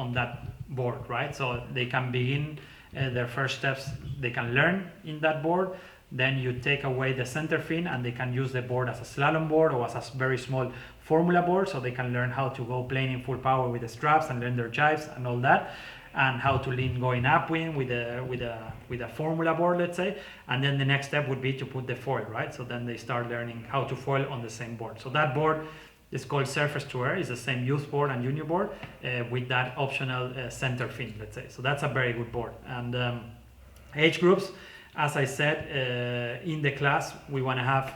board, right? So they can begin their first steps, they can learn in that board. Then you take away the center fin, and they can use the board as a slalom board or as a very small formula board, so they can learn how to go plane in full power with the straps and learn their jives and all that, and how to lean going upwind with a formula board, let's say. And then the next step would be to put the foil, right? So then they start learning how to foil on the same board. So that board is called Surface to Air. It's the same youth board and junior board with that optional center fin, let's say. So that's a very good board. And age groups, as I said, in the class, we want to have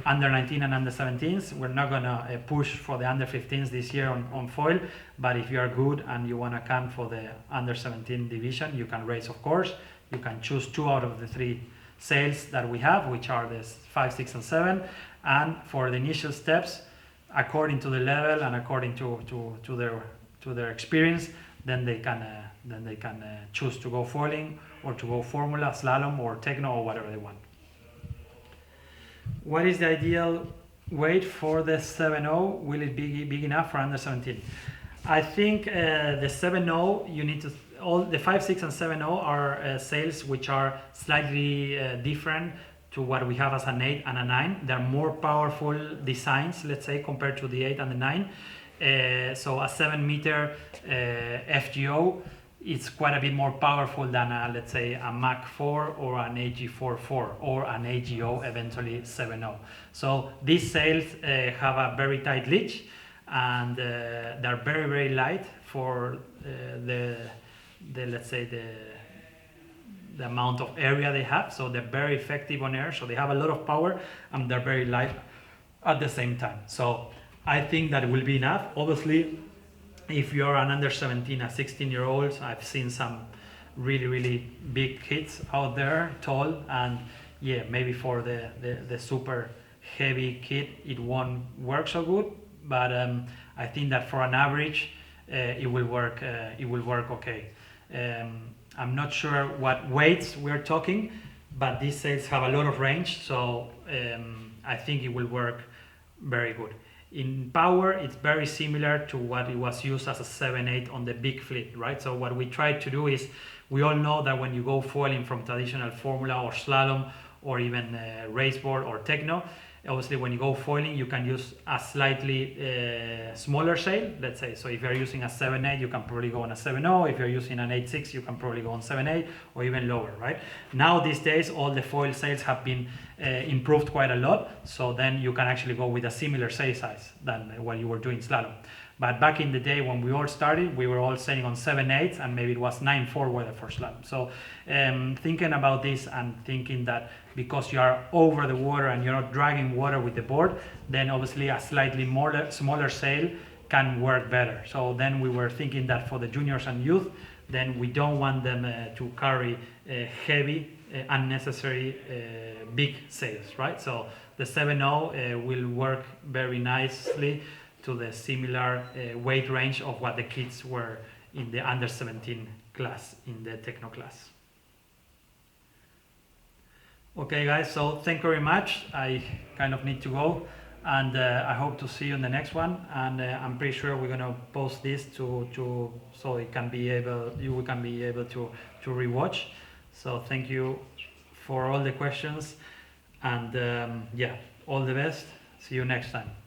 under 19 and under 17s. We're not going to push for the under 15s this year on foil, but if you are good and you want to come for the under 17 division, you can race, of course. You can choose 2 out of the 3 sails that we have, which are the 5, 6, and 7. And for the initial steps, according to the level and according to their experience, then they can choose to go foiling, or to go formula, slalom, or techno, or whatever they want. What is the ideal weight for the 7.0? Will it be big enough for under 17? I think the 7.0, you need to, all the 5, 6, and 7.0 are sails which are slightly different to what we have as an 8 and a 9. They're more powerful designs, let's say, compared to the 8 and the 9. So a 7-meter FGO, it's quite a bit more powerful than let's say a Mach 4 or an AG44 or an AGO, eventually 7.0. So these sails have a very tight leash, and they're very, very light for the let's say the amount of area they have. So they're very effective on air. So they have a lot of power, and they're very light at the same time. So I think that will be enough. Obviously, if you're an under 17, a 16-year-old, I've seen some really big kids out there, tall, and yeah, maybe for the super heavy kid it won't work so good, but I think that for an average it will work okay. I'm not sure what weights we're talking, but these sails have a lot of range, so I think it will work very good. In power, it's very similar to what it was used as a 7/8 on the big fleet, right? So what we try to do is, we all know that when you go foiling from traditional Formula or slalom or even raceboard or techno, obviously when you go foiling you can use a slightly smaller sail, let's say. So if you're using a 7/8 you can probably go on a 7/0. If you're using an 8/6 you can probably go on 7/8 or even lower, right? Now these days all the foil sails have been improved quite a lot, so then you can actually go with a similar sail size than what you were doing slalom. But back in the day when we all started, we were all sailing on 7/8 and maybe it was 9/4 weather for slalom. So thinking about this and thinking that because you are over the water and you're not dragging water with the board, then obviously a slightly smaller sail can work better. So then we were thinking that for the juniors and youth, then we don't want them to carry heavy, unnecessary big sails, right? So the 7/0 will work very nicely to the similar weight range of what the kids were in the under 17 class, in the techno class. Okay guys, so thank you very much. I kind of need to go, and I hope to see you in the next one, and I'm pretty sure we're gonna post this to so you can be able to rewatch. So thank you for all the questions, and yeah, all the best. See you next time.